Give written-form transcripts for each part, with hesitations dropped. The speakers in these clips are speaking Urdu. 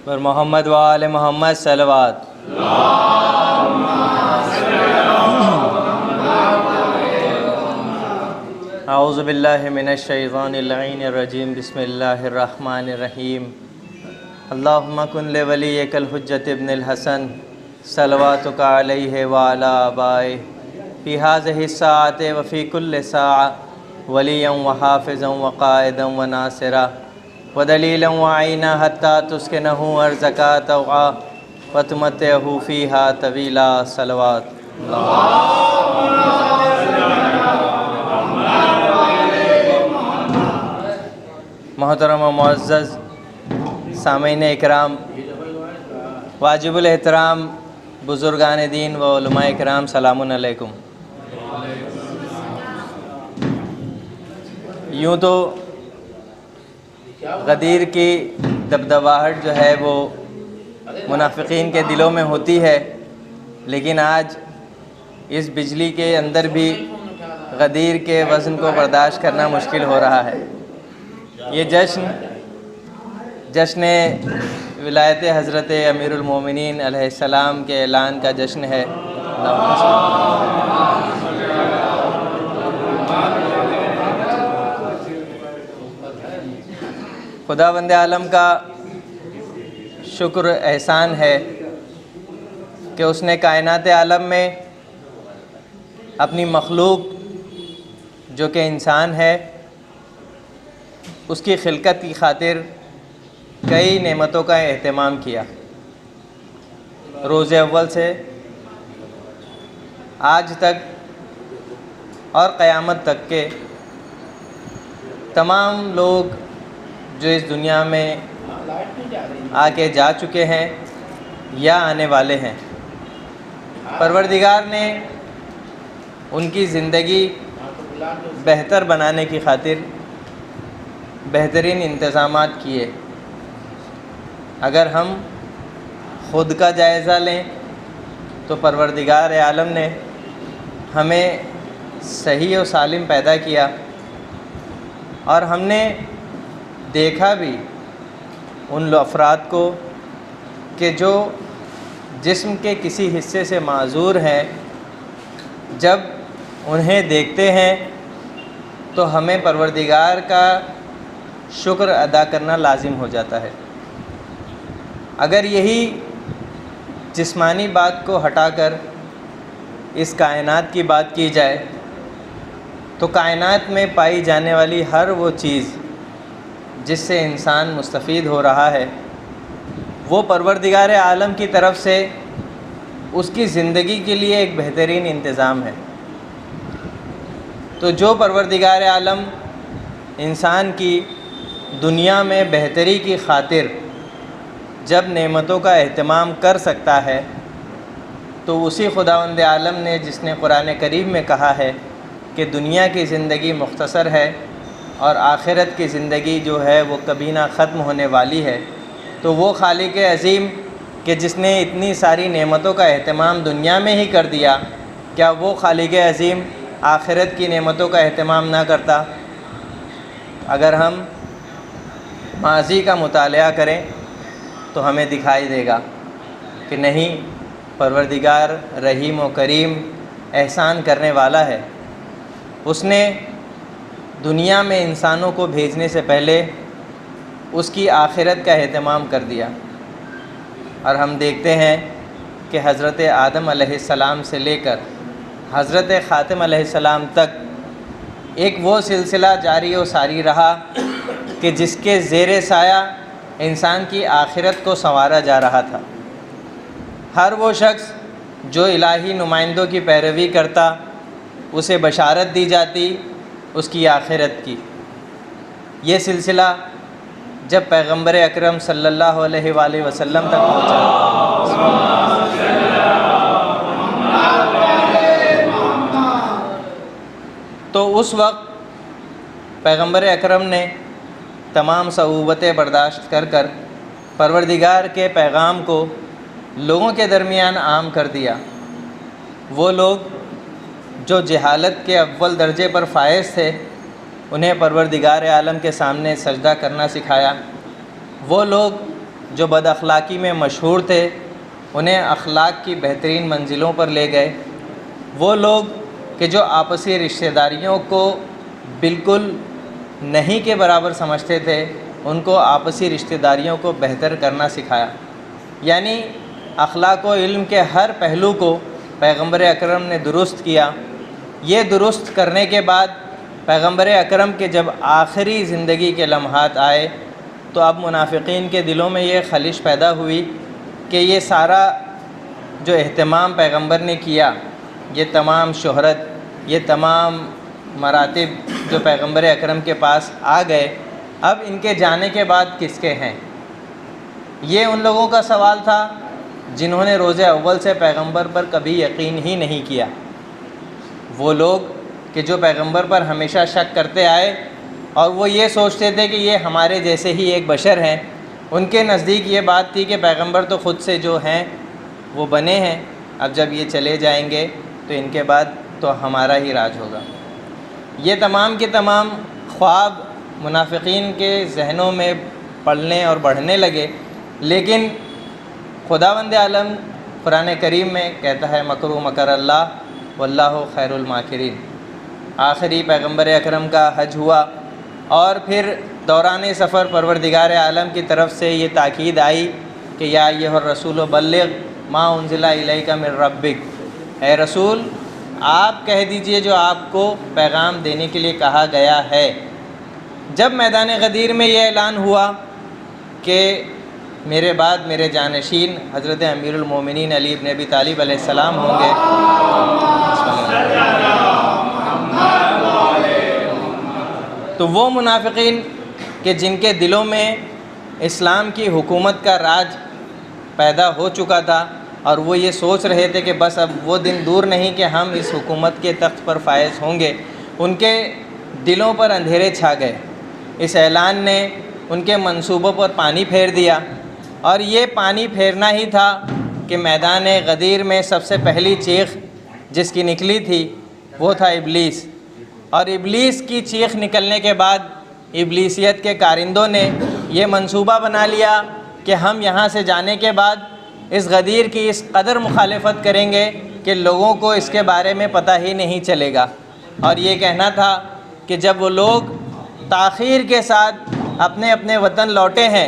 پر محمد و آل محمد صلوات۔ اعوذ باللہ من الشیطان اللعین الرجیم، بسم اللہ الرحمن الرحیم۔ اللہم کن لولیک الحجۃ ابن الحسن صلواتک علیہ وعلی آبائہ فی ہذہ الساعۃ وفی کل ساعہ ولیا وحافظا وقائدا وناصرا ودلیلا وعینا حتی تسکنہ ارضک طوعا وتمتعہ فیہا طویلا صلوات۔ محترم و معزز سامعین اکرام، واجب الاحترام بزرگان دین و علماء اکرام، سلام علیکم۔ یوں تو غدیر کی دبدباہٹ جو ہے وہ منافقین کے دلوں میں ہوتی ہے، لیکن آج اس بجلی کے اندر بھی غدیر کے وزن کو برداشت کرنا مشکل ہو رہا ہے۔ یہ جشن ولایت حضرت امیر المومنین علیہ السلام کے اعلان کا جشن ہے۔ خداوند عالم کا شکر احسان ہے کہ اس نے کائنات عالم میں اپنی مخلوق جو کہ انسان ہے اس کی خلقت کی خاطر کئی نعمتوں کا اہتمام کیا۔ روز اول سے آج تک اور قیامت تک کے تمام لوگ جو اس دنیا میں آ کے جا چکے ہیں یا آنے والے ہیں، پروردگار نے ان کی زندگی بہتر بنانے کی خاطر بہترین انتظامات کیے۔ اگر ہم خود کا جائزہ لیں تو پروردگار عالم نے ہمیں صحیح و سالم پیدا کیا، اور ہم نے دیکھا بھی ان افراد کو کہ جو جسم کے کسی حصے سے معذور ہیں، جب انہیں دیکھتے ہیں تو ہمیں پروردگار کا شکر ادا کرنا لازم ہو جاتا ہے۔ اگر یہی جسمانی بات کو ہٹا کر اس کائنات کی بات کی جائے تو کائنات میں پائی جانے والی ہر وہ چیز جس سے انسان مستفید ہو رہا ہے وہ پروردگار عالم کی طرف سے اس کی زندگی کے لیے ایک بہترین انتظام ہے۔ تو جو پروردگار عالم انسان کی دنیا میں بہتری کی خاطر جب نعمتوں کا اہتمام کر سکتا ہے تو اسی خداوند عالم نے جس نے قرآن کریم میں کہا ہے کہ دنیا کی زندگی مختصر ہے اور آخرت کی زندگی جو ہے وہ کبھی نہ ختم ہونے والی ہے، تو وہ خالق عظیم کہ جس نے اتنی ساری نعمتوں کا اہتمام دنیا میں ہی کر دیا، کیا وہ خالق عظیم آخرت کی نعمتوں کا اہتمام نہ کرتا؟ اگر ہم ماضی کا مطالعہ کریں تو ہمیں دکھائی دے گا کہ نہیں، پروردگار رحیم و کریم احسان کرنے والا ہے۔ اس نے دنیا میں انسانوں کو بھیجنے سے پہلے اس کی آخرت کا اہتمام کر دیا، اور ہم دیکھتے ہیں کہ حضرت آدم علیہ السلام سے لے کر حضرت خاتم علیہ السلام تک ایک وہ سلسلہ جاری و ساری رہا کہ جس کے زیر سایہ انسان کی آخرت کو سنوارا جا رہا تھا۔ ہر وہ شخص جو الہی نمائندوں کی پیروی کرتا اسے بشارت دی جاتی اس کی آخرت کی۔ یہ سلسلہ جب پیغمبر اکرم صلی اللہ علیہ وآلہ وسلم تک پہنچا تو اس وقت پیغمبر اکرم نے تمام صعوبتیں برداشت کر کر پروردگار کے پیغام کو لوگوں کے درمیان عام کر دیا۔ وہ لوگ جو جہالت کے اول درجے پر فائز تھے انہیں پروردگار عالم کے سامنے سجدہ کرنا سکھایا۔ وہ لوگ جو بد اخلاقی میں مشہور تھے انہیں اخلاق کی بہترین منزلوں پر لے گئے۔ وہ لوگ کہ جو آپسی رشتہ داریوں کو بالکل نہیں کے برابر سمجھتے تھے ان کو آپسی رشتہ داریوں کو بہتر کرنا سکھایا۔ یعنی اخلاق و علم کے ہر پہلو کو پیغمبر اکرم نے درست کیا۔ یہ درست کرنے کے بعد پیغمبر اکرم کے جب آخری زندگی کے لمحات آئے تو اب منافقین کے دلوں میں یہ خلش پیدا ہوئی کہ یہ سارا جو اہتمام پیغمبر نے کیا، یہ تمام شہرت، یہ تمام مراتب جو پیغمبر اکرم کے پاس آ گئے، اب ان کے جانے کے بعد کس کے ہیں؟ یہ ان لوگوں کا سوال تھا جنہوں نے روز اول سے پیغمبر پر کبھی یقین ہی نہیں کیا۔ وہ لوگ کہ جو پیغمبر پر ہمیشہ شک کرتے آئے اور وہ یہ سوچتے تھے کہ یہ ہمارے جیسے ہی ایک بشر ہیں، ان کے نزدیک یہ بات تھی کہ پیغمبر تو خود سے جو ہیں وہ بنے ہیں، اب جب یہ چلے جائیں گے تو ان کے بعد تو ہمارا ہی راج ہوگا۔ یہ تمام کے تمام خواب منافقین کے ذہنوں میں پلنے اور بڑھنے لگے، لیکن خداوند عالم قرآن کریم میں کہتا ہے مکروا مکر اللہ واللہ خیر الماکرین۔ آخری پیغمبر اکرم کا حج ہوا اور پھر دوران سفر پروردگار عالم کی طرف سے یہ تاکید آئی کہ یا ایھا الرسول بلغ ما انزل الیک من ربک، اے رسول آپ کہہ دیجئے جو آپ کو پیغام دینے کے لیے کہا گیا ہے۔ جب میدان غدیر میں یہ اعلان ہوا کہ میرے بعد میرے جانشین حضرت امیر المومنین علی بن ابی طالب علیہ السلام ہوں گے، تو وہ منافقین کہ جن کے دلوں میں اسلام کی حکومت کا راج پیدا ہو چکا تھا اور وہ یہ سوچ رہے تھے کہ بس اب وہ دن دور نہیں کہ ہم اس حکومت کے تخت پر فائز ہوں گے، ان کے دلوں پر اندھیرے چھا گئے۔ اس اعلان نے ان کے منصوبوں پر پانی پھیر دیا، اور یہ پانی پھیرنا ہی تھا کہ میدان غدیر میں سب سے پہلی چیخ جس کی نکلی تھی وہ تھا ابلیس، اور ابلیس کی چیخ نکلنے کے بعد ابلیسیت کے کارندوں نے یہ منصوبہ بنا لیا کہ ہم یہاں سے جانے کے بعد اس غدیر کی اس قدر مخالفت کریں گے کہ لوگوں کو اس کے بارے میں پتہ ہی نہیں چلے گا۔ اور یہ کہنا تھا کہ جب وہ لوگ تاخیر کے ساتھ اپنے اپنے وطن لوٹے ہیں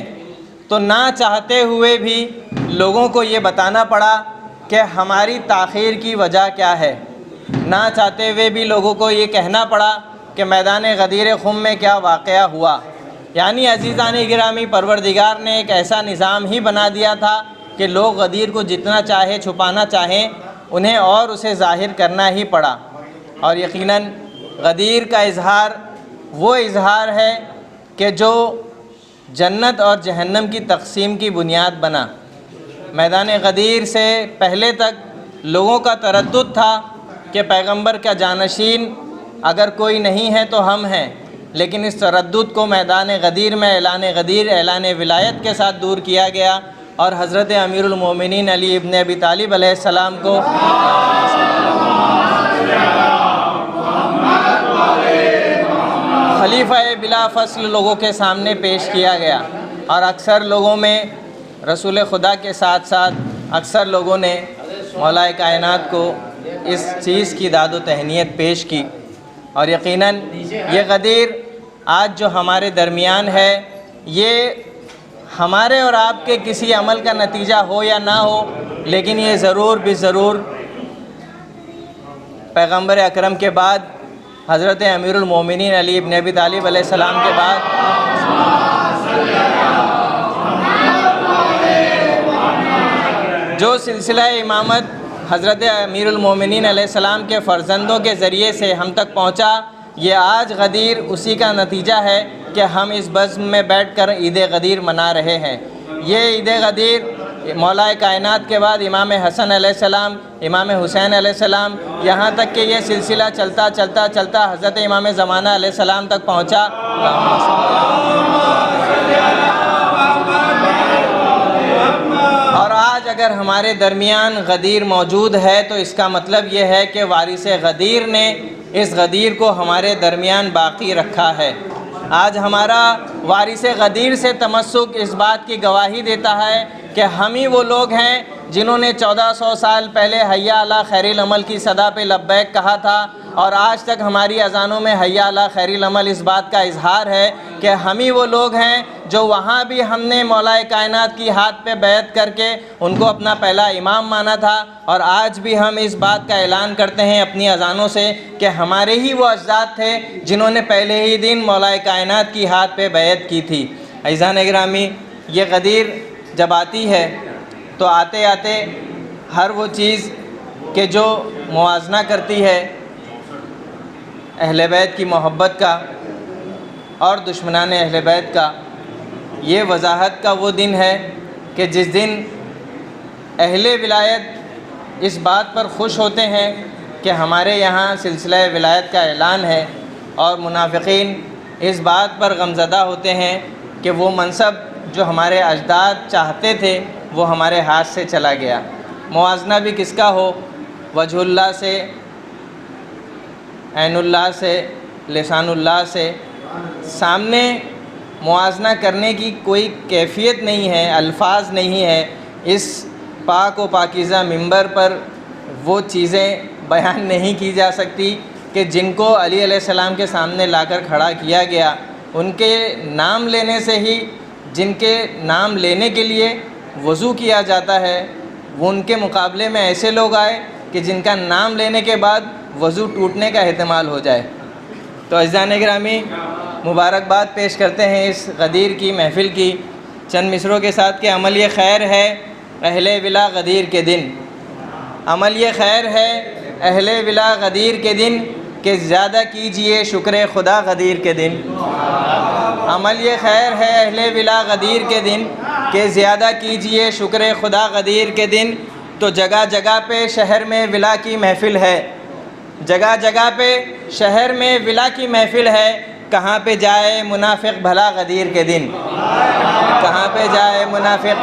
تو نہ چاہتے ہوئے بھی لوگوں کو یہ بتانا پڑا کہ ہماری تاخیر کی وجہ کیا ہے، نہ چاہتے ہوئے بھی لوگوں کو یہ کہنا پڑا کہ میدان غدیر خم میں کیا واقعہ ہوا۔ یعنی عزیزان گرامی، پروردگار نے ایک ایسا نظام ہی بنا دیا تھا کہ لوگ غدیر کو جتنا چاہے چھپانا چاہیں انہیں اور اسے ظاہر کرنا ہی پڑا۔ اور یقیناً غدیر کا اظہار وہ اظہار ہے کہ جو جنت اور جہنم کی تقسیم کی بنیاد بنا۔ میدان غدیر سے پہلے تک لوگوں کا تردد تھا کہ پیغمبر کا جانشین اگر کوئی نہیں ہے تو ہم ہیں، لیکن اس تردد کو میدان غدیر میں اعلان ولایت کے ساتھ دور کیا گیا، اور حضرت امیر المومنین علی ابن ابی طالب علیہ السلام کو خلیفہ بلا فصل لوگوں کے سامنے پیش کیا گیا۔ اور اکثر لوگوں میں رسول خدا کے ساتھ ساتھ اکثر لوگوں نے مولا کائنات کو اس چیز کی داد و تہنیت پیش کی۔ اور یقیناً یہ غدیر آج جو ہمارے درمیان ہے یہ ہمارے اور آپ کے کسی عمل کا نتیجہ ہو یا نہ ہو، لیکن یہ ضرور ضرور پیغمبر اکرم کے بعد حضرت امیر المومنین علی ابن ابی طالب علیہ السلام کے بعد جو سلسلہ امامت حضرت امیر المومنین علیہ السلام کے فرزندوں کے ذریعے سے ہم تک پہنچا، یہ آج غدیر اسی کا نتیجہ ہے کہ ہم اس بزم میں بیٹھ کر عید غدیر منا رہے ہیں۔ یہ عید غدیر مولا کائنات کے بعد امام حسن علیہ السلام، امام حسین علیہ السلام، یہاں تک کہ یہ سلسلہ چلتا حضرت امام زمانہ علیہ السلام تک پہنچا۔ اور آج اگر ہمارے درمیان غدیر موجود ہے تو اس کا مطلب یہ ہے کہ وارث غدیر نے اس غدیر کو ہمارے درمیان باقی رکھا ہے۔ آج ہمارا وارث غدیر سے تمسک اس بات کی گواہی دیتا ہے کہ ہم ہی وہ لوگ ہیں جنہوں نے 1400 سال پہلے حیا علی خیر العمل کی صدا پہ لبیک کہا تھا، اور آج تک ہماری اذانوں میں حیا علی خیر العمل اس بات کا اظہار ہے کہ ہم ہی وہ لوگ ہیں جو وہاں بھی ہم نے مولا کائنات کی ہاتھ پہ بیعت کر کے ان کو اپنا پہلا امام مانا تھا، اور آج بھی ہم اس بات کا اعلان کرتے ہیں اپنی اذانوں سے کہ ہمارے ہی وہ اجداد تھے جنہوں نے پہلے ہی دن مولا کائنات کی ہاتھ پہ بیعت کی تھی۔ عزیزان گرامی، یہ غدیر جب آتی ہے تو آتے آتے ہر وہ چیز کہ جو موازنہ کرتی ہے اہل بیت کی محبت کا اور دشمنان اہل بیت کا، یہ وضاحت کا وہ دن ہے کہ جس دن اہل ولایت اس بات پر خوش ہوتے ہیں کہ ہمارے یہاں سلسلہ ولایت کا اعلان ہے، اور منافقین اس بات پر غمزدہ ہوتے ہیں کہ وہ منصب جو ہمارے اجداد چاہتے تھے وہ ہمارے ہاتھ سے چلا گیا۔ موازنہ بھی کس کا ہو، وجہ اللہ سے، عین اللہ سے، لسان اللہ سے، سامنے موازنہ کرنے کی کوئی کیفیت نہیں ہے، الفاظ نہیں ہے۔ اس پاک و پاکیزہ منبر پر وہ چیزیں بیان نہیں کی جا سکتی کہ جن کو علی علیہ السلام کے سامنے لا کر کھڑا کیا گیا، ان کے نام لینے سے ہی، جن کے نام لینے کے لیے وضو کیا جاتا ہے، وہ ان کے مقابلے میں ایسے لوگ آئے کہ جن کا نام لینے کے بعد وضو ٹوٹنے کا احتمال ہو جائے۔ تو عزیزان گرامی، مبارکباد پیش کرتے ہیں اس غدیر کی محفل کی چند مصروں کے ساتھ کہ عمل یہ خیر ہے اہل ولا غدیر کے دن، عمل یہ خیر ہے اہل ولا غدیر کے دن کہ زیادہ کیجئے شکر خدا غدیر کے دن، عمل یہ خیر ہے اہل ولا غدیر کے دن کہ زیادہ کیجئے شکر خدا غدیر کے دن۔ تو جگہ جگہ پہ شہر میں ولا کی محفل ہے، جگہ جگہ پہ شہر میں ولا کی محفل ہے، کہاں پہ جائے منافق بھلا غدیر کے دن، کہاں پہ جائے منافق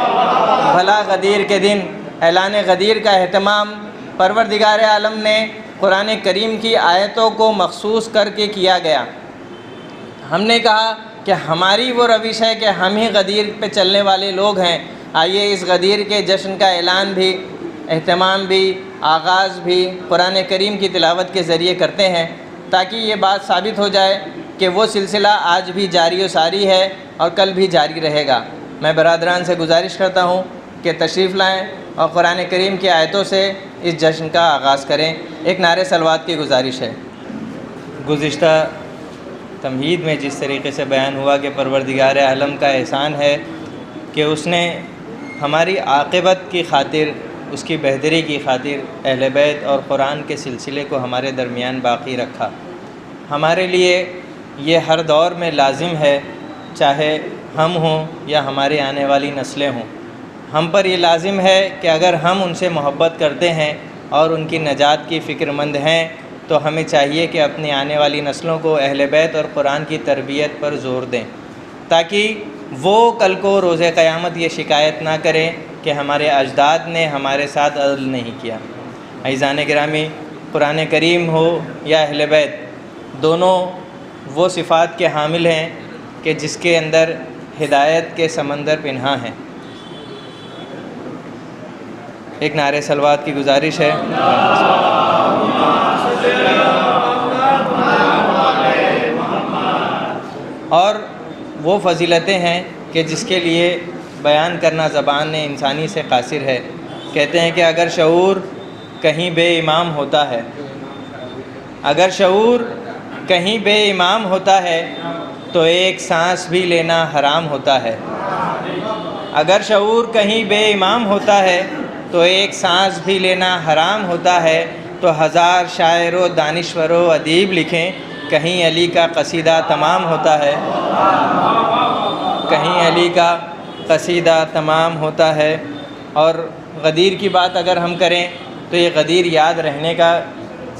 بھلا غدیر کے دن۔ اعلان غدیر کا اہتمام پروردگار عالم نے قرآن کریم کی آیتوں کو مخصوص کر کے کیا گیا۔ ہم نے کہا کہ ہماری وہ روش ہے کہ ہم ہی غدیر پہ چلنے والے لوگ ہیں، آئیے اس غدیر کے جشن کا اعلان بھی، اہتمام بھی، آغاز بھی قرآن کریم کی تلاوت کے ذریعے کرتے ہیں، تاکہ یہ بات ثابت ہو جائے کہ وہ سلسلہ آج بھی جاری و ساری ہے اور کل بھی جاری رہے گا۔ میں برادران سے گزارش کرتا ہوں کہ تشریف لائیں اور قرآن کریم کی آیتوں سے اس جشن کا آغاز کریں۔ ایک نعرہ صلوات کی گزارش ہے۔ گزشتہ تمہید میں جس طریقے سے بیان ہوا کہ پروردگار عالم کا احسان ہے کہ اس نے ہماری عاقبت کی خاطر، اس کی بہتری کی خاطر اہل بیت اور قرآن کے سلسلے کو ہمارے درمیان باقی رکھا۔ ہمارے لیے یہ ہر دور میں لازم ہے، چاہے ہم ہوں یا ہماری آنے والی نسلیں ہوں، ہم پر یہ لازم ہے کہ اگر ہم ان سے محبت کرتے ہیں اور ان کی نجات کی فکر مند ہیں تو ہمیں چاہیے کہ اپنی آنے والی نسلوں کو اہل بیت اور قرآن کی تربیت پر زور دیں، تاکہ وہ کل کو روز قیامت یہ شکایت نہ کریں کہ ہمارے اجداد نے ہمارے ساتھ عدل نہیں کیا۔ عزیزان گرامی، قرآن کریم ہو یا اہل بیت، دونوں وہ صفات کے حامل ہیں کہ جس کے اندر ہدایت کے سمندر پنہاں ہیں۔ ایک نعرہ صلوات کی گزارش ہے۔ اور وہ فضیلتیں ہیں کہ جس کے لیے بیان کرنا زبان انسانی سے قاصر ہے۔ کہتے ہیں کہ اگر شعور کہیں بے امام ہوتا ہے، اگر شعور کہیں بے امام ہوتا ہے تو ایک سانس بھی لینا حرام ہوتا ہے، اگر شعور کہیں بے امام ہوتا ہے تو ایک سانس بھی لینا حرام ہوتا ہے۔ تو ہزار شاعر و دانشور و ادیب لکھیں، کہیں علی کا قصیدہ تمام ہوتا ہے، کہیں علی کا قصیدہ تمام ہوتا ہے۔ اور غدیر کی بات اگر ہم کریں تو یہ غدیر یاد رہنے کا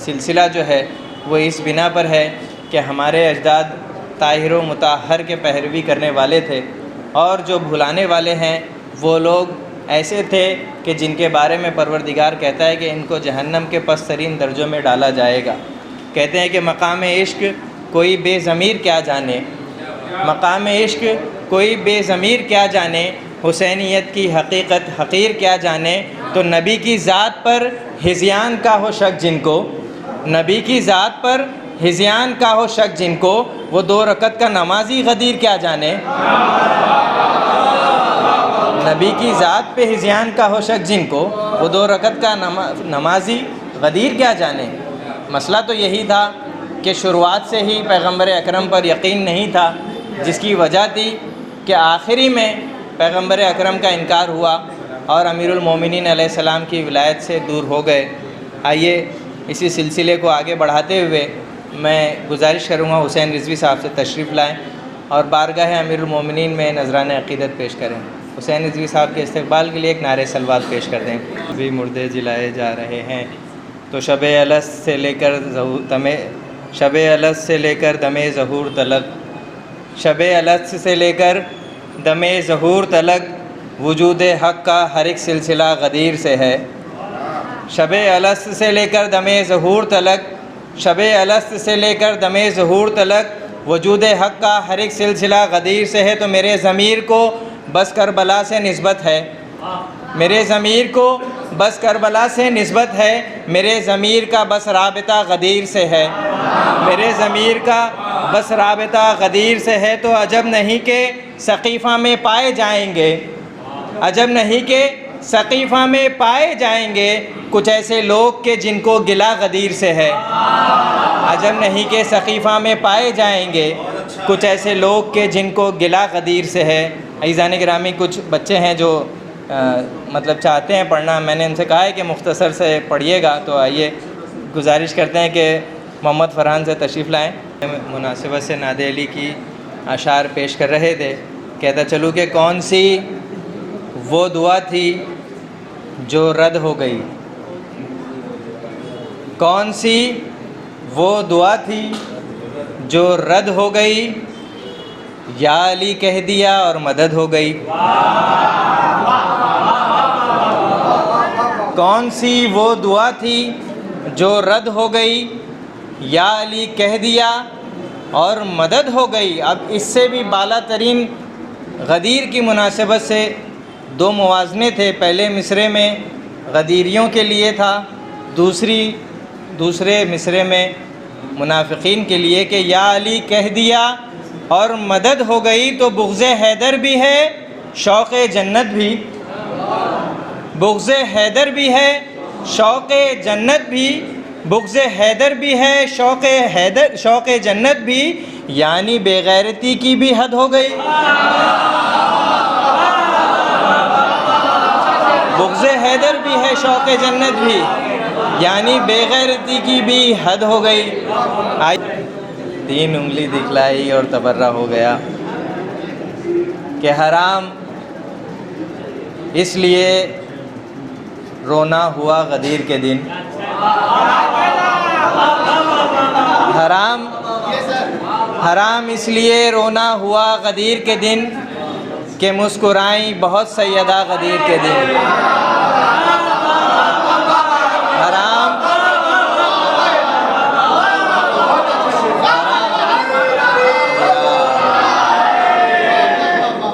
سلسلہ جو ہے وہ اس بنا پر ہے کہ ہمارے اجداد طاہر و مطہر کے پیروی کرنے والے تھے، اور جو بھلانے والے ہیں وہ لوگ ایسے تھے کہ جن کے بارے میں پروردگار کہتا ہے کہ ان کو جہنم کے پست ترین درجوں میں ڈالا جائے گا۔ کہتے ہیں کہ مقام عشق کوئی بے ضمیر کیا جانے، مقام عشق کوئی بے ضمیر کیا جانے، حسینیت کی حقیقت حقیر کیا جانے، تو نبی کی ذات پر ہذیان کا ہو شک جن کو، نبی کی ذات پر ہذیان کا ہو شک جن کو، وہ 2 رکعت کا نمازی غدیر کیا جانے۔ نبی کی ذات پہ ہذیان کا ہو شک جن کو، وہ 2 رکعت کا نمازی غدیر کیا جانے۔ مسئلہ تو یہی تھا کہ شروعات سے ہی پیغمبر اکرم پر یقین نہیں تھا، جس کی وجہ تھی کہ آخری میں پیغمبر اکرم کا انکار ہوا اور امیر المومنین علیہ السلام کی ولایت سے دور ہو گئے۔ آئیے اسی سلسلے کو آگے بڑھاتے ہوئے میں گزارش کروں گا حسین رضوی صاحب سے تشریف لائیں اور بارگاہ امیر المومنین میں نذران عقیدت پیش کریں۔ حسین رضوی صاحب کے استقبال کے لیے ایک نعرہ صلوات پیش کر دیں۔ ابھی مردے جلائے جا رہے ہیں تو شب الست سے لے کر دم ظہور تلک، شب الست سے لے کر دم ظہور تلک، وجود حق کا ہر ایک سلسلہ غدیر سے ہے۔ شب الست سے لے کر دم ظہور تلک، شب الست سے لے کر دم ظہور تلک، وجود حق کا ہر ایک سلسلہ غدیر سے ہے۔ تو میرے ضمیر کو بس کربلا سے نسبت ہے، میرے ضمیر کو بس کربلا سے نسبت ہے، میرے ضمیر کا بس رابطہ غدیر سے ہے، میرے ضمیر کا بس رابطہ غدیر سے ہے۔ تو عجب نہیں کہ سقیفہ میں پائے جائیں گے، عجب نہیں کہ سقیفہ میں پائے جائیں گے کچھ ایسے لوگ کہ جن کو گلہ غدیر سے ہے، عجب نہیں کہ سقیفہ میں پائے جائیں گے کچھ ایسے لوگ کہ جن کو گلہ غدیر سے ہے۔ عزیزان گرامی، کچھ بچے ہیں جو مطلب چاہتے ہیں پڑھنا، میں نے ان سے کہا ہے کہ مختصر سے پڑھیے گا، تو آئیے گزارش کرتے ہیں کہ محمد فرحان سے تشریف لائیں۔ مناسبت سے نادر علی کی اشعار پیش کر رہے تھے، کہتا چلوں کہ کون سی وہ دعا تھی جو رد ہو گئی، کون سی وہ دعا تھی جو رد ہو گئی، یا علی کہہ دیا اور مدد ہو گئی۔ کون سی وہ دعا تھی جو رد ہو گئی، یا علی کہہ دیا اور مدد ہو گئی۔ اب اس سے بھی بالا ترین غدیر کی مناسبت سے 2 موازنے تھے۔ پہلے مصرے میں غدیریوں کے لیے تھا، دوسرے مصرے میں منافقین کے لیے کہ یا علی کہہ دیا اور مدد ہو گئی۔ تو بغض حیدر بھی ہے، شوق جنت بھی، بغض حیدر بھی ہے، شوق جنت بھی، بغض حیدر بھی ہے، شوق جنت بھی، یعنی بے غیرتی کی بھی حد ہو گئی، بغض حیدر بھی ہے، شوق جنت بھی، یعنی بے غیرتی کی بھی حد ہو گئی۔ 3 انگلی دکھلائی اور تبرہ ہو گیا کہ حرام اس لیے رونا ہوا غدیر کے دن، حرام اس لیے رونا ہوا غدیر کے دن کہ مسکرائیں بہت سیدہ غدیر کے دن،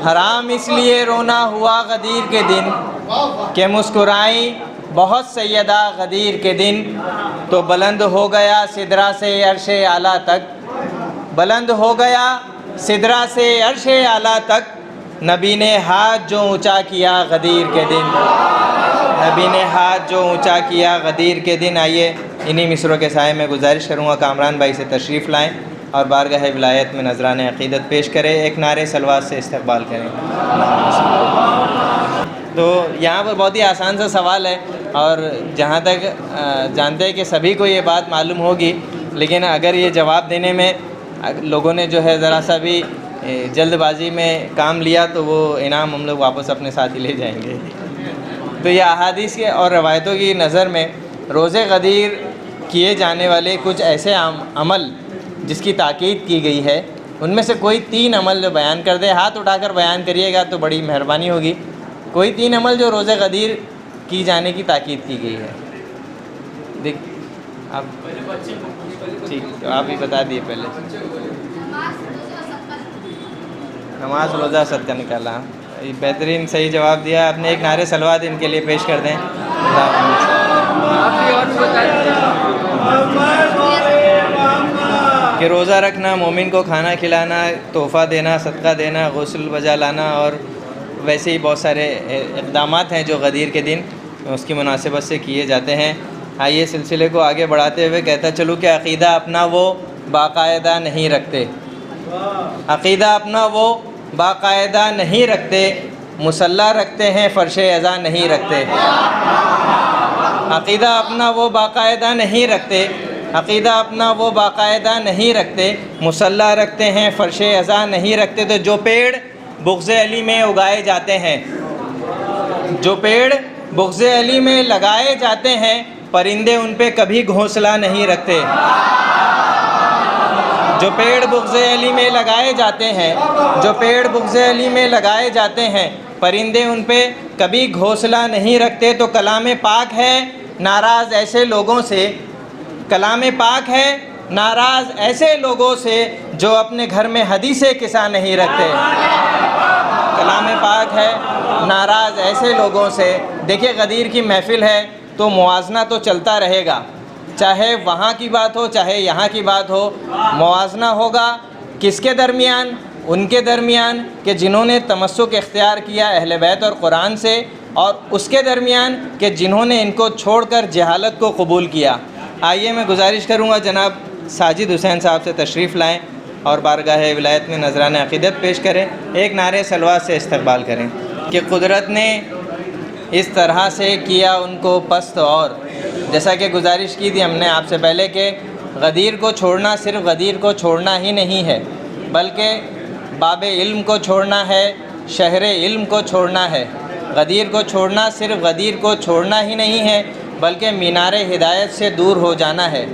حرام اس لیے رونا ہوا غدیر کے دن کہ مسکرائیں بہت سیدہ غدیر کے دن۔ تو بلند ہو گیا سدرہ سے عرش اعلیٰ تک، بلند ہو گیا سدرہ سے عرش اعلیٰ تک، نبی نے ہاتھ جو اونچا کیا غدیر کے دن، نبی نے ہاتھ جو اونچا کیا غدیر کے دن۔ آئیے انہی مصروں کے سائے میں گزارش کروں گا کامران بھائی سے تشریف لائیں اور بارگاہ ولایت میں نذران عقیدت پیش کریں، ایک نعرہ صلوات سے استقبال کریں۔ تو یہاں پر بہت ہی آسان سا سوال ہے، اور جہاں تک جانتے ہیں کہ سبھی کو یہ بات معلوم ہوگی، لیکن اگر یہ جواب دینے میں لوگوں نے جو ہے ذرا سا بھی جلد بازی میں کام لیا تو وہ انعام ہم لوگ واپس اپنے ساتھ ہی لے جائیں گے۔ تو یہ احادیث کے اور روایتوں کی نظر میں روز غدیر کیے جانے والے کچھ ایسے عمل جس کی تاکید کی گئی ہے، ان میں سے کوئی 3 عمل جو بیان کر دے، ہاتھ اٹھا کر بیان کریے گا تو بڑی مہربانی ہوگی۔ کوئی 3 عمل جو روز غدیر کی جانے کی تاکید کی گئی ہے، دیکھ آپ ٹھیک آپ ہی بتا دیے پہلے۔ نماز روزہ صدقہ نکالا. بہترین صحیح جواب دیا آپ نے. ایک نعرے صلوات ان کے لیے پیش کر دیں. کہ روزہ رکھنا، مومن کو کھانا کھلانا، تحفہ دینا، صدقہ دینا، غسل بجا لانا اور ویسے ہی بہت سارے اقدامات ہیں جو غدیر کے دن اس کی مناسبت سے کیے جاتے ہیں. آئیے سلسلے کو آگے بڑھاتے ہوئے کہتا چلوں کہ عقیدہ اپنا وہ باقاعدہ نہیں رکھتے. عقیدہ اپنا وہ باقاعدہ نہیں رکھتے، مصلی رکھتے ہیں، فرش اذاں نہیں رکھتے. عقیدہ اپنا وہ باقاعدہ نہیں رکھتے، عقیدہ اپنا وہ باقاعدہ نہیں رکھتے، مصلی رکھتے ہیں، فرش اذاں نہیں رکھتے. تو جو پیڑ بغض علی میں اگائے جاتے ہیں، جو پیڑ بغض علی میں لگائے جاتے ہیں، پرندے ان پہ کبھی گھونسلہ نہیں رکھتے. جو پیڑ بغض علی میں لگائے جاتے ہیں، جو پیڑ بغض علی میں لگائے جاتے ہیں، پرندے ان پہ کبھی گھونسلہ نہیں رکھتے. تو کلام پاک ہے ناراض ایسے لوگوں سے، کلام پاک ہے ناراض ایسے لوگوں سے جو اپنے گھر میں حدیث قصہ نہیں رکھتے. کلام پاک ہے ناراض ایسے لوگوں سے. دیکھیے غدیر کی محفل ہے تو موازنہ تو چلتا رہے گا، چاہے وہاں کی بات ہو چاہے یہاں کی بات ہو. موازنہ ہوگا کس کے درمیان؟ ان کے درمیان کہ جنہوں نے تمسک اختیار کیا اہل بیت اور قرآن سے، اور اس کے درمیان کہ جنہوں نے ان کو چھوڑ کر جہالت کو قبول کیا. آئیے میں گزارش کروں گا جناب ساجد حسین صاحب سے تشریف لائیں اور بارگاہ ولایت میں نذران عقیدت پیش کریں. ایک نعرے صلوات سے استقبال کریں کہ قدرت نے اس طرح سے کیا ان کو پست. اور جیسا کہ گزارش کی تھی ہم نے آپ سے پہلے کہ غدیر کو چھوڑنا صرف غدیر کو چھوڑنا ہی نہیں ہے، بلکہ باب علم کو چھوڑنا ہے، شہر علم کو چھوڑنا ہے. غدیر کو چھوڑنا صرف غدیر کو چھوڑنا ہی نہیں ہے بلکہ مینار ہدایت سے دور ہو جانا ہے.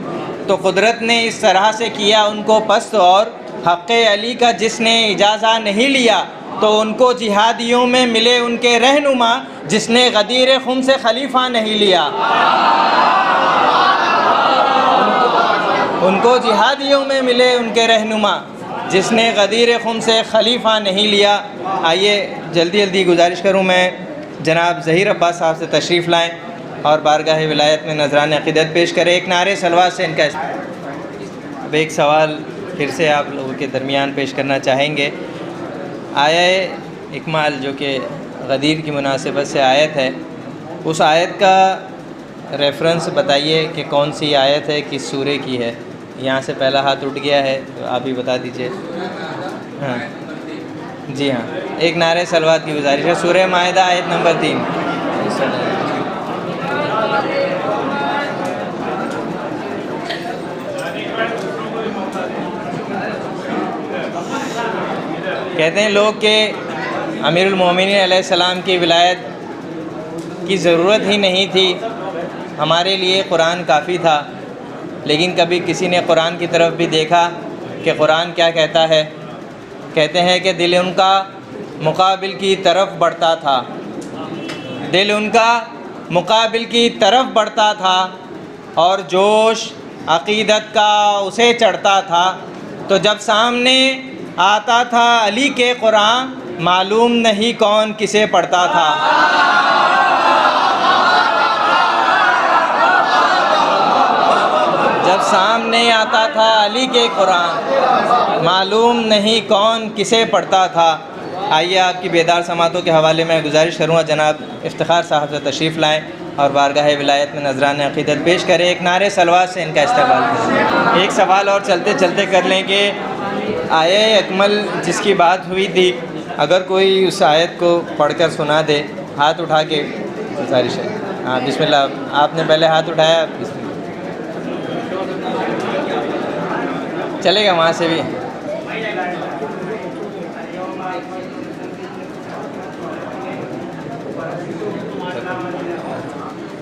تو قدرت نے اس طرح سے کیا ان کو پست. اور حق علی کا جس نے اجازہ نہیں لیا تو ان کو جہادیوں میں ملے ان کے رہنما جس نے غدیر خم سے خلیفہ نہیں لیا. ان کو جہادیوں میں ملے ان کے رہنما جس نے غدیر خم سے خلیفہ نہیں لیا. آئیے جلدی جلدی گزارش کروں میں جناب ظہیر عباس صاحب سے تشریف لائیں اور بارگاہ ولایت میں نذران عقیدت پیش کریں. ایک نعرے صلوات سے ان کا. اب ایک سوال پھر سے آپ لوگوں کے درمیان پیش کرنا چاہیں گے. آیہ اکمال جو کہ غدیر کی مناسبت سے آیت ہے، اس آیت کا ریفرنس بتائیے کہ کون سی آیت ہے، کس سورے کی ہے. یہاں سے پہلا ہاتھ اٹھ گیا ہے تو آپ ہی بتا دیجئے. ہاں جی ہاں، ایک نعرے صلوات کی گزارش ہے. سورہ مائدہ آیت نمبر 3. کہتے ہیں لوگ کہ امیر المومنین علیہ السلام کی ولایت کی ضرورت ہی نہیں تھی، ہمارے لیے قرآن کافی تھا. لیکن کبھی کسی نے قرآن کی طرف بھی دیکھا کہ قرآن کیا کہتا ہے؟ کہتے ہیں کہ دل ان کا مقابل کی طرف بڑھتا تھا، دل ان کا مقابل کی طرف بڑھتا تھا اور جوش عقیدت کا اسے چڑھتا تھا. تو جب سامنے آتا تھا علی کے قرآن معلوم نہیں کون کسے پڑھتا تھا. جب سامنے آتا تھا علی کے قرآن معلوم نہیں کون کسے پڑھتا تھا. آئیے آپ کی بیدار سماعتوں کے حوالے میں گزارش کروں گا جناب افتخار صاحب سے تشریف لائیں اور بارگاہ ولایت میں نذران عقیدت پیش کریں. ایک نعرے صلوات سے ان کا استقبال کریں. ایک سوال اور چلتے چلتے کر لیں کہ آیہ اکمل جس کی بات ہوئی تھی، اگر کوئی اس آیت کو پڑھ کر سنا دے ہاتھ اٹھا کے، گزارش ہے. ہاں بسم اللہ. آپ نے پہلے ہاتھ اٹھایا، بسم اللہ. چلے گا وہاں سے بھی.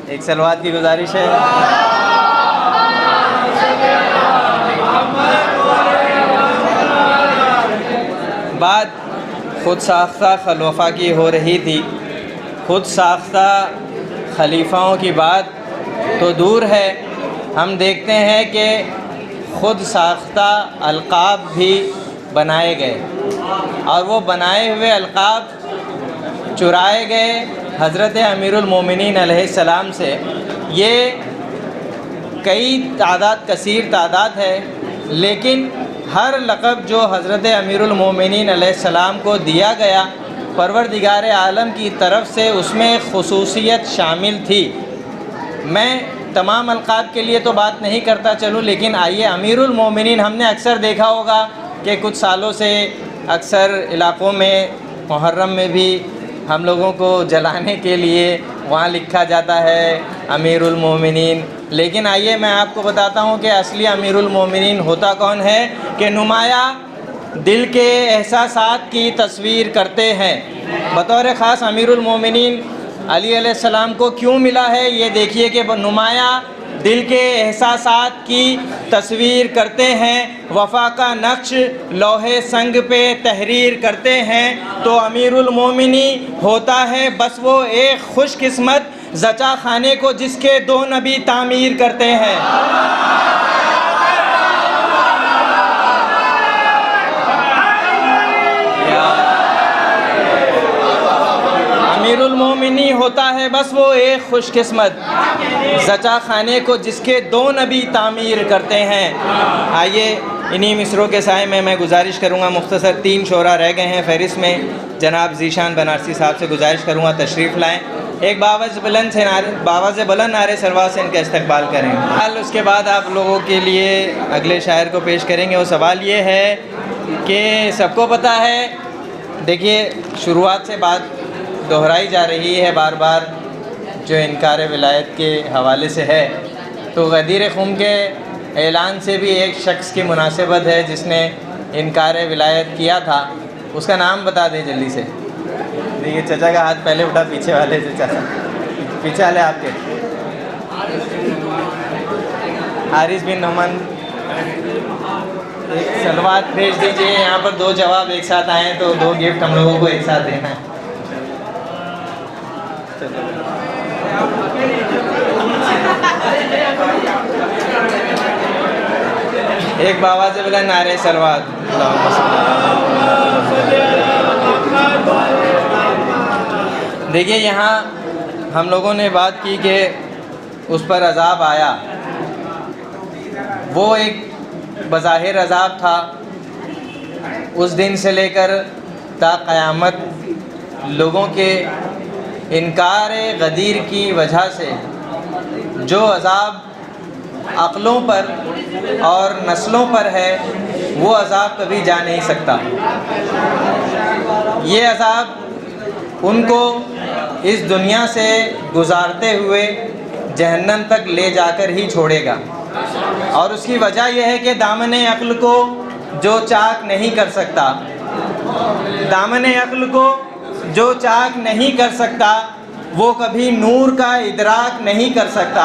ایک صلوات کی گزارش ہے. بات خود ساختہ خلفاء کی ہو رہی تھی. خود ساختہ خلیفاؤں کی بات تو دور ہے، ہم دیکھتے ہیں کہ خود ساختہ القاب بھی بنائے گئے. اور وہ بنائے ہوئے القاب چرائے گئے حضرت امیر المومنین علیہ السلام سے۔ یہ کثیر تعداد ہے، لیکن ہر لقب جو حضرت امیر المومنین علیہ السلام کو دیا گیا پروردگار عالم کی طرف سے، اس میں خصوصیت شامل تھی۔ میں تمام القاب کے لیے تو بات نہیں کرتا چلوں، لیکن آئیے امیر المومنین ہم نے اکثر دیکھا ہوگا کہ کچھ سالوں سے اکثر علاقوں میں محرم میں بھی ہم لوگوں کو جلانے کے لیے وہاں لکھا جاتا ہے امیر المومنین، لیکن آئیے میں آپ کو بتاتا ہوں کہ اصلی امیر المومنین ہوتا کون ہے، کہ نمایاں دل کے احساسات کی تصویر کرتے ہیں۔ بطور خاص امیر المومنین علی علیہ السلام کو کیوں ملا ہے، یہ دیکھیے کہ نمایاں دل کے احساسات کی تصویر کرتے ہیں، وفا کا نقش لوح سنگ پہ تحریر کرتے ہیں، تو امیر المومنین ہوتا ہے بس وہ ایک خوش قسمت زچا خانے کو جس کے 2 نبی تعمیر کرتے ہیں۔ امیر المومنین ہوتا ہے بس وہ ایک خوش قسمت زچا خانے کو جس کے 2 نبی تعمیر کرتے ہیں۔ آئیے انہی مصروں کے سائے میں گزارش کروں گا، مختصر 3 شعرا رہ گئے ہیں فہرست میں، جناب ذیشان بنارسی صاحب سے گزارش کروں گا تشریف لائیں، ایک باواز بلند نعرے سلوات سے ان کا استقبال کریں۔ اس کے بعد آپ لوگوں کے لیے اگلے شاعر کو پیش کریں گے۔ وہ سوال یہ ہے کہ سب کو پتہ ہے، دیکھیے شروعات سے بات دہرائی جا رہی ہے بار بار جو انکار ولایت کے حوالے سے ہے، تو غدیر خم کے اعلان سے بھی ایک شخص کی مناسبت ہے جس نے انکار ولایت کیا تھا، اس کا نام بتا دیں جلدی سے۔ دیکھیے چچا کا ہاتھ پہلے اٹھا، پیچھے والے سے چچا، پیچھے والے آپ کے حارث بن نعمان، ایک سلوات بھیج دیجئے، یہاں پر 2 جواب ایک ساتھ آئے ہیں تو 2 گفٹ ہم لوگوں کو ایک ساتھ دینا ہے۔ ایک باواز بلند نعرے سلوات۔ دیکھیے یہاں ہم لوگوں نے بات کی کہ اس پر عذاب آیا، وہ ایک بظاہر عذاب تھا، اس دن سے لے کر تا قیامت لوگوں کے انکار غدیر کی وجہ سے جو عذاب عقلوں پر اور نسلوں پر ہے، وہ عذاب کبھی جا نہیں سکتا۔ یہ عذاب ان کو اس دنیا سے گزارتے ہوئے جہنم تک لے جا کر ہی چھوڑے گا، اور اس کی وجہ یہ ہے کہ دامن عقل کو جو چاک نہیں کر سکتا، دامن عقل کو جو چاک نہیں کر سکتا وہ کبھی نور کا ادراک نہیں کر سکتا،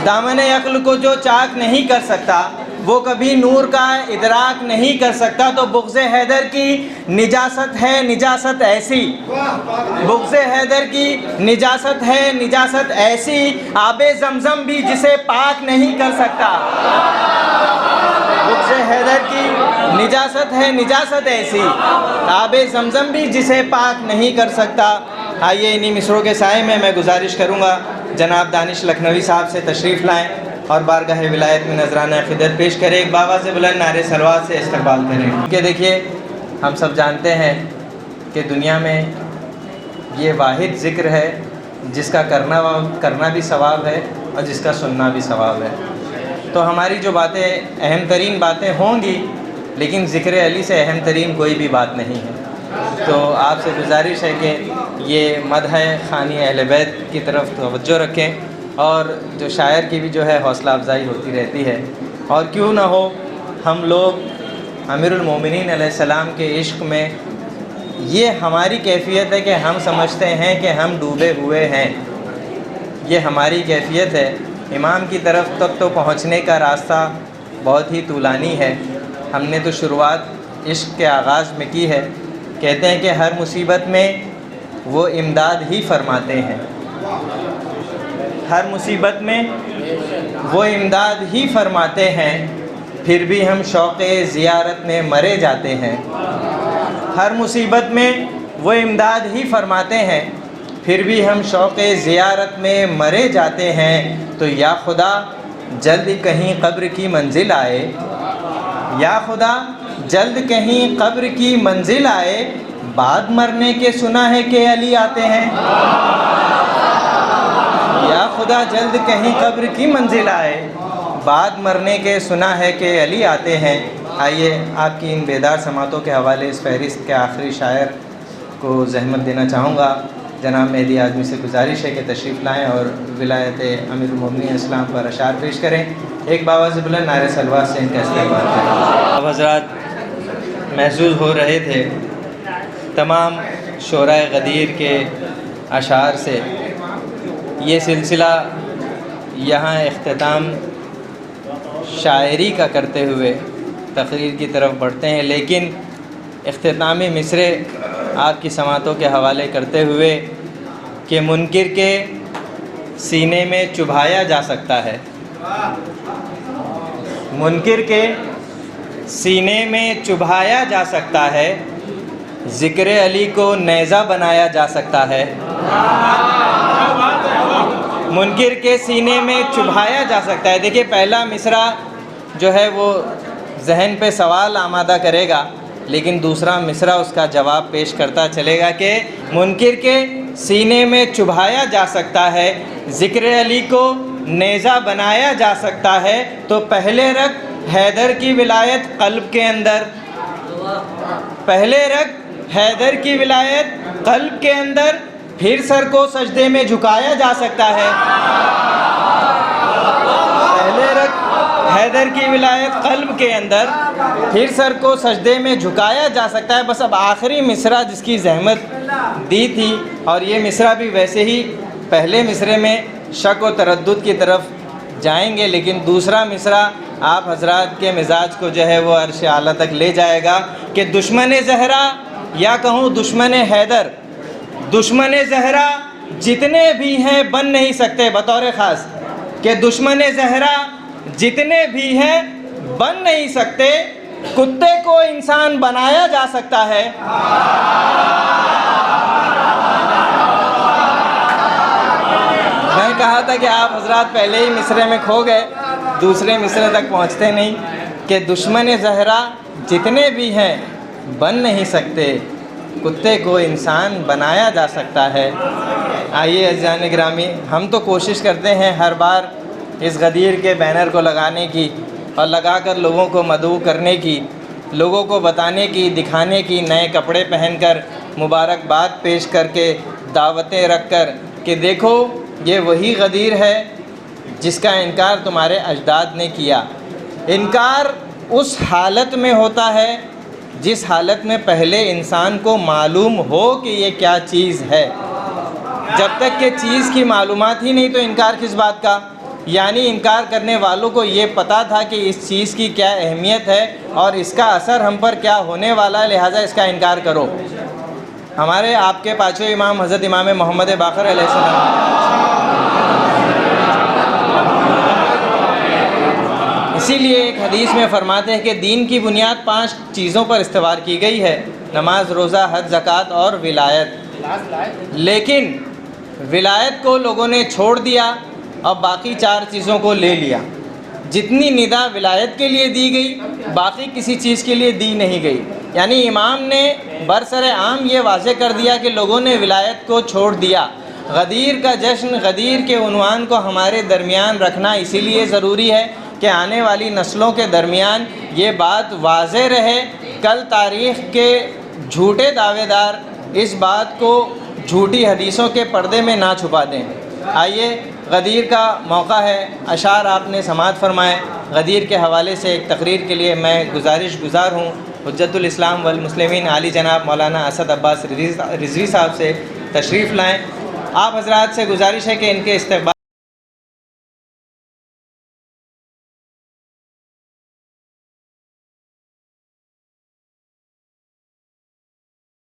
دامن عقل کو جو چاک نہیں کر سکتا وہ کبھی نور کا ادراک نہیں کر سکتا۔ تو بغض حیدر کی نجاست ہے نجاست ایسی، بغض حیدر کی نجاست ہے نجاست ایسی، آب زمزم بھی جسے پاک نہیں کر سکتا۔ بغض حیدر کی نجاست ہے نجاست ایسی، آب زمزم بھی جسے پاک نہیں کر سکتا۔ آئیے انہی مصروں کے سائے میں گزارش کروں گا جناب دانش لکھنوی صاحب سے تشریف لائیں اور بارگاہ ولایت میں نذرانہ عقیدت پیش کریں، ایک باواز بلند نعرے سلوات سے استقبال کریں۔ کہ دیکھیے ہم سب جانتے ہیں کہ دنیا میں یہ واحد ذکر ہے جس کا کرنا بھی ثواب ہے اور جس کا سننا بھی ثواب ہے، تو ہماری جو باتیں اہم ترین باتیں ہوں گی، لیکن ذکر علی سے اہم ترین کوئی بھی بات نہیں ہے۔ تو آپ سے گزارش ہے کہ یہ مدح خوانی اہل بیت کی طرف توجہ رکھیں، اور جو شاعر کی بھی جو ہے حوصلہ افزائی ہوتی رہتی ہے، اور کیوں نہ ہو ہم لوگ امیر المومنین علیہ السلام کے عشق میں، یہ ہماری کیفیت ہے کہ ہم سمجھتے ہیں کہ ہم ڈوبے ہوئے ہیں، یہ ہماری کیفیت ہے۔ امام کی طرف تک تو پہنچنے کا راستہ بہت ہی طولانی ہے، ہم نے تو شروعات عشق کے آغاز میں کی ہے۔ کہتے ہیں کہ ہر مصیبت میں وہ امداد ہی فرماتے ہیں، ہر مصیبت میں وہ امداد ہی فرماتے ہیں، پھر بھی ہم شوق زیارت میں مرے جاتے ہیں۔ ہر مصیبت میں وہ امداد ہی فرماتے ہیں، پھر بھی ہم شوق زیارت میں مرے جاتے ہیں۔ تو یا خدا جلد کہیں قبر کی منزل آئے، یا خدا جلد کہیں قبر کی منزل آئے، بعد مرنے کے سنا ہے کہ علی آتے ہیں۔ یا خدا جلد کہیں قبر کی منزل آئے، بعد مرنے کے سنا ہے کہ علی آتے ہیں۔ آئیے آپ کی ان بیدار سماعتوں کے حوالے اس فہرست کے آخری شاعر کو زحمت دینا چاہوں گا۔ جناب مہدی اعظمی سے گزارش ہے کہ تشریف لائیں اور ولایت امیر المومنین اسلام پر اشعار پیش کریں۔ ایک باواز بلند نعرہ صلوات سے ان کا استقبال کریں۔ اب حضرات محظوظ ہو رہے تھے تمام شعراء غدیر کے اشعار سے۔ یہ سلسلہ یہاں اختتام شاعری کا کرتے ہوئے تقریر کی طرف بڑھتے ہیں، لیکن اختتامی مصرع آپ کی سماعتوں کے حوالے کرتے ہوئے کہ منکر کے سینے میں چبھایا جا سکتا ہے، منکر کے سینے میں چبھایا جا سکتا ہے، ذکر علی کو نیزہ بنایا جا سکتا ہے۔ منکر کے سینے میں چبھایا جا سکتا ہے۔ دیکھیے پہلا مصرع جو ہے وہ ذہن پہ سوال آمادہ کرے گا، لیکن دوسرا مصرع اس کا جواب پیش کرتا چلے گا کہ منکر کے سینے میں چبھایا جا سکتا ہے، ذکر علی کو نیزہ بنایا جا سکتا ہے۔ تو پہلے رکھ حیدر کی ولایت قلب کے اندر، پہلے رکھ حیدر کی ولایت قلب کے اندر، پھر سر کو سجدے میں جھکایا جا سکتا ہے۔ پہلے رکھ حیدر کی ولایت قلب کے اندر، پھر سر کو سجدے میں جھکایا جا سکتا ہے۔ بس اب آخری مصرع جس کی زحمت دی تھی، اور یہ مصرع بھی ویسے ہی پہلے مصرع میں شک و تردد کی طرف جائیں گے، لیکن دوسرا مصرع آپ حضرات کے مزاج کو جو ہے وہ عرش اعلیٰ تک لے جائے گا کہ دشمن زہرا یا کہوں دشمن حیدر، دشمن زہرا جتنے بھی ہیں بن نہیں سکتے، بطور خاص کہ دشمن زہرا جتنے بھی ہیں بن نہیں سکتے، کتے کو انسان بنایا جا سکتا ہے۔ میں کہا تھا کہ آپ حضرات پہلے ہی مصرع میں کھو گئے، دوسرے مصرع تک پہنچتے نہیں، کہ دشمن زہرا جتنے بھی ہیں بن نہیں سکتے، کتے کو انسان بنایا جا سکتا ہے۔ آئیے عزیزان گرامی، ہم تو کوشش کرتے ہیں ہر بار اس غدیر کے بینر کو لگانے کی اور لگا کر لوگوں کو مدعو کرنے کی، لوگوں کو بتانے کی، دکھانے کی، نئے کپڑے پہن کر، مبارکباد پیش کر کے، دعوتیں رکھ کر کہ دیکھو یہ وہی غدیر ہے جس کا انکار تمہارے اجداد نے کیا۔ انکار اس حالت میں ہوتا ہے جس حالت میں پہلے انسان کو معلوم ہو کہ یہ کیا چیز ہے۔ جب تک کہ چیز کی معلومات ہی نہیں تو انکار کس بات کا؟ یعنی انکار کرنے والوں کو یہ پتہ تھا کہ اس چیز کی کیا اہمیت ہے اور اس کا اثر ہم پر کیا ہونے والا ہے، لہٰذا اس کا انکار کرو۔ ہمارے آپ کے پانچویں امام حضرت امام محمد باقر علیہ السلام، اسی لیے ایک حدیث میں فرماتے ہیں کہ دین کی بنیاد 5 چیزوں پر استوار کی گئی ہے: نماز، روزہ، حج، زکوٰۃ اور ولایت۔ لیکن ولایت کو لوگوں نے چھوڑ دیا اور باقی 4 چیزوں کو لے لیا۔ جتنی ندا ولایت کے لیے دی گئی باقی کسی چیز کے لیے دی نہیں گئی۔ یعنی امام نے برسر عام یہ واضح کر دیا کہ لوگوں نے ولایت کو چھوڑ دیا۔ غدیر کا جشن، غدیر کے عنوان کو ہمارے درمیان رکھنا اسی لیے ضروری ہے کہ آنے والی نسلوں کے درمیان یہ بات واضح رہے، کل تاریخ کے جھوٹے دعوے دار اس بات کو جھوٹی حدیثوں کے پردے میں نہ چھپا دیں۔ آئیے غدیر کا موقع ہے، اشعار آپ نے سماعت فرمائے۔ غدیر کے حوالے سے ایک تقریر کے لیے میں گزار ہوں حجت الاسلام والمسلمین عالی جناب مولانا اسد عباس رضوی صاحب سے تشریف لائیں۔ آپ حضرات سے گزارش ہے کہ ان کے استقبال